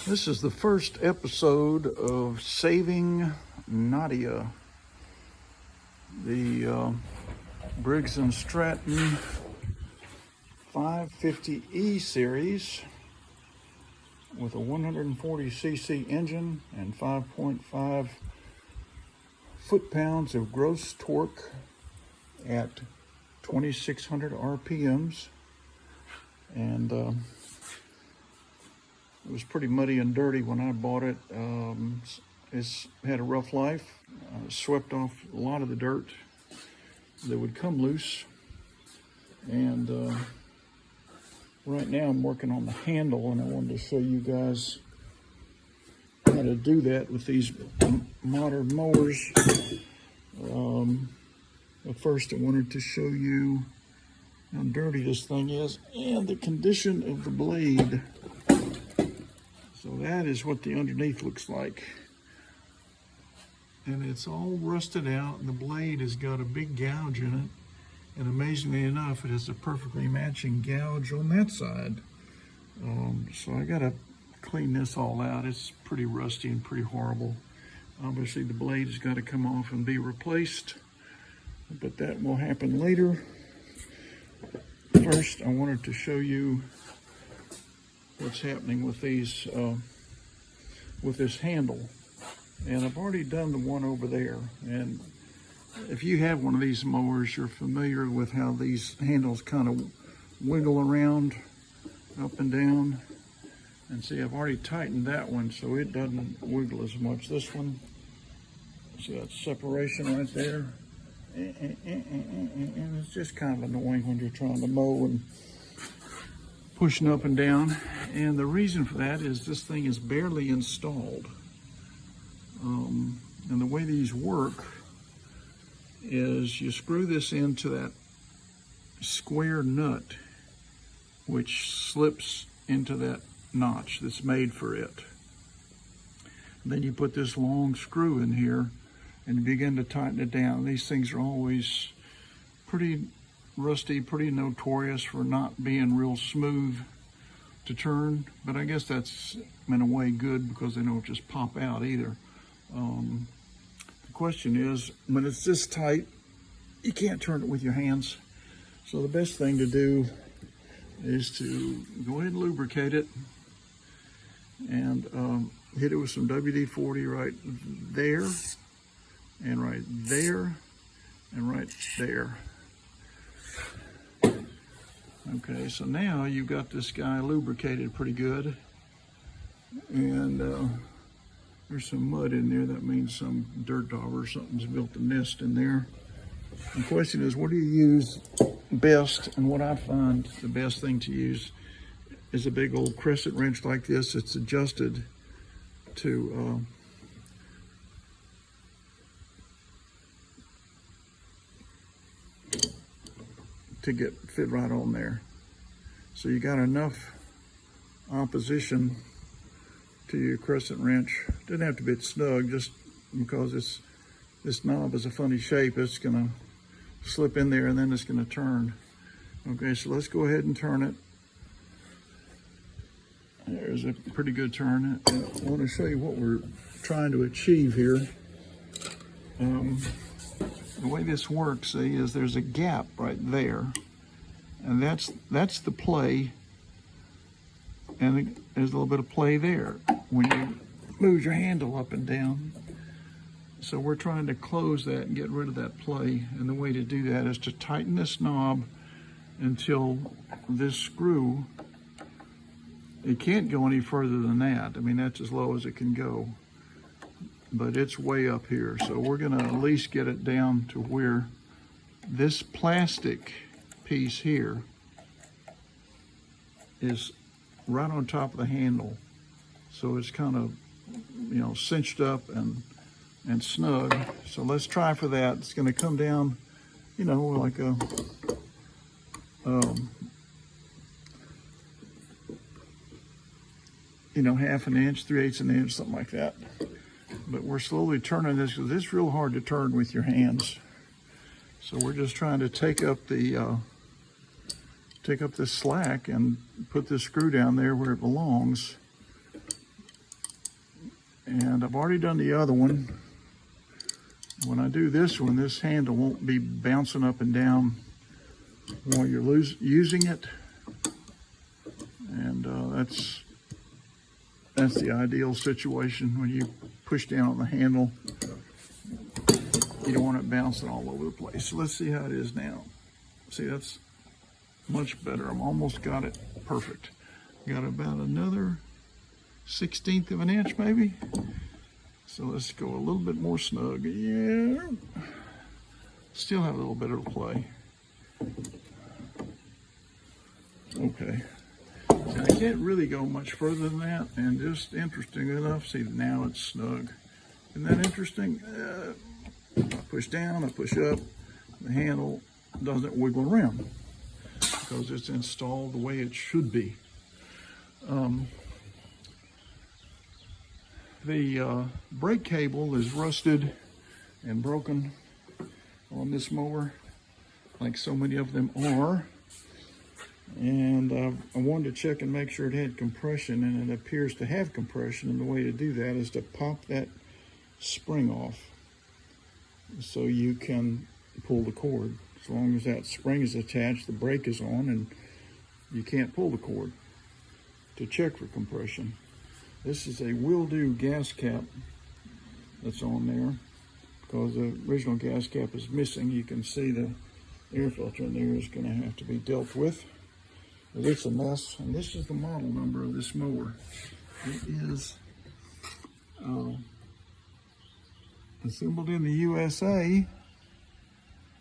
This is the first episode of Saving Nadia, the Briggs & Stratton 550E series with a 140cc engine and 5.5 foot-pounds of gross torque at 2,600 RPMs. And it was pretty muddy and dirty when I bought it. It's had a rough life. Swept off a lot of the dirt that would come loose. And right now I'm working on the handle, and I wanted to show you guys how to do that with these modern mowers. But first I wanted to show you how dirty this thing is and the condition of the blade. So that is what the underneath looks like. And it's all rusted out, and the blade has got a big gouge in it. And amazingly enough, it has a perfectly matching gouge on that side. So I gotta clean this all out. It's pretty rusty and pretty horrible. Obviously the blade has got to come off and be replaced, but that will happen later. First, I wanted to show you what's happening with these, with this handle. And I've already done the one over there. And if you have one of these mowers, you're familiar with how these handles kind of wiggle around up and down. And see, I've already tightened that one so it doesn't wiggle as much. This one, see that separation right there? And it's just kind of annoying when you're trying to mow and pushing up and down. And the reason for that is this thing is barely installed. And the way these work is you screw this into that square nut, which slips into that notch that's made for it. And then you put this long screw in here and you begin to tighten it down. These things are always pretty rusty, pretty notorious for not being real smooth to turn, but I guess that's in a way good because they don't just pop out either. The question is, when it's this tight, you can't turn it with your hands. So the best thing to do is to go ahead and lubricate it and hit it with some WD-40 right there, and right there, and right there. Okay, so now you've got this guy lubricated pretty good, and there's some mud in there. That means some dirt dog or something's built a nest in there. The question is, what do you use best? And what I find the best thing to use is a big old crescent wrench like this. It's adjusted to get fit right on there. So you got enough opposition to your crescent wrench. Doesn't have to be snug, just because this knob is a funny shape. It's gonna slip in there and then it's gonna turn. Okay, so let's go ahead and turn it. There's a pretty good turn. I want to show you what we're trying to achieve here. The way this works, see, is there's a gap right there, and that's the play, and there's a little bit of play there when you move your handle up and down. So we're trying to close that and get rid of that play, and the way to do that is to tighten this knob until this screw, it can't go any further than that. I mean, that's as low as it can go, but it's way up here. So we're gonna at least get it down to where this plastic piece here is right on top of the handle. So it's kind of, you know, cinched up and snug. So let's try for that. It's gonna come down, you know, like a, you know, 1/2 inch, 3/8 of an inch, something like that. But we're slowly turning this because it's real hard to turn with your hands. So we're just trying to take up the slack and put this screw down there where it belongs. And I've already done the other one. When I do this one, this handle won't be bouncing up and down while you're using it. And that's the ideal situation. When you push down on the handle, you don't want it bouncing all over the place. So let's see how it is now. See, that's much better. I've almost got it perfect. Got about another 1/16 of an inch maybe. So let's go a little bit more snug. Yeah. Still have a little bit of play. Okay. So I can't really go much further than that. And just interesting enough, see now it's snug. Isn't that interesting? I push down, I push up. The handle doesn't wiggle around because it's installed the way it should be. The brake cable is rusted and broken on this mower, like so many of them are. And I wanted to check and make sure it had compression, and it appears to have compression. And the way to do that is to pop that spring off so you can pull the cord. As long as that spring is attached, the brake is on, and you can't pull the cord. To check for compression, this is a will do gas cap that's on there because the original gas cap is missing. You can see the air filter in there is going to have to be dealt with. But it's a mess, and this is the model number of this mower. It is assembled in the USA.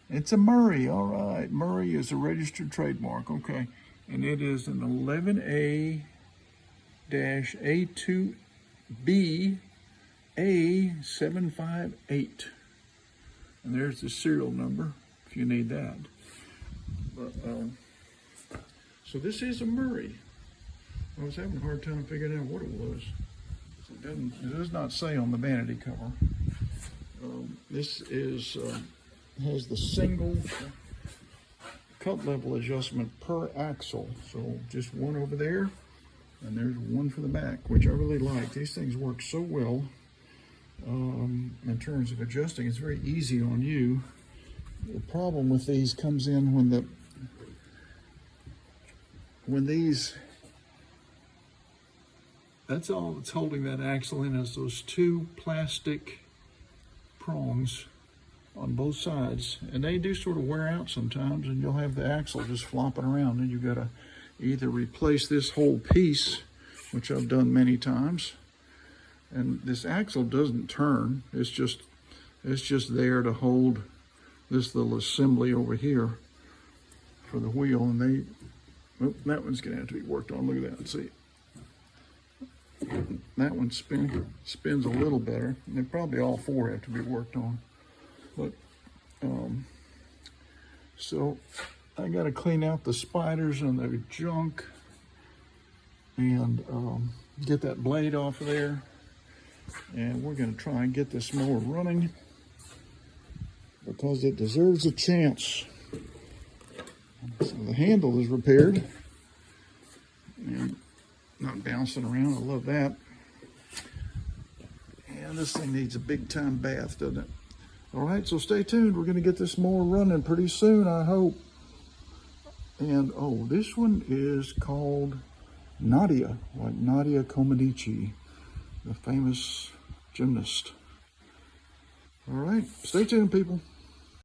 It's a Murray, all right. Murray is a registered trademark, okay. And it is an 11A-A2B A758. And there's the serial number if you need that. But, so this is a Murray. I was having a hard time figuring out what it was. It does not say on the vanity cover. This is has the single cut level adjustment per axle. So just one over there, and there's one for the back, which I really like. These things work so well in terms of adjusting. It's very easy on you. The problem with these comes in when these, that's all that's holding that axle in is those two plastic prongs on both sides, and they do sort of wear out sometimes, and you'll have the axle just flopping around, and you've got to either replace this whole piece, which I've done many times. And this axle doesn't turn, it's just there to hold this little assembly over here for the wheel. And that one's gonna have to be worked on. Look at that, see, that one spins a little better. And they probably all four have to be worked on. But so I got to clean out the spiders and the junk and get that blade off of there. And we're going to try and get this mower running because it deserves a chance. So the handle is repaired and not bouncing around. I love that. And this thing needs a big time bath, doesn't it? All right, so stay tuned. We're going to get this mower running pretty soon, I hope. And, oh, this one is called Nadia, like Nadia Comaneci, the famous gymnast. All right, stay tuned, people.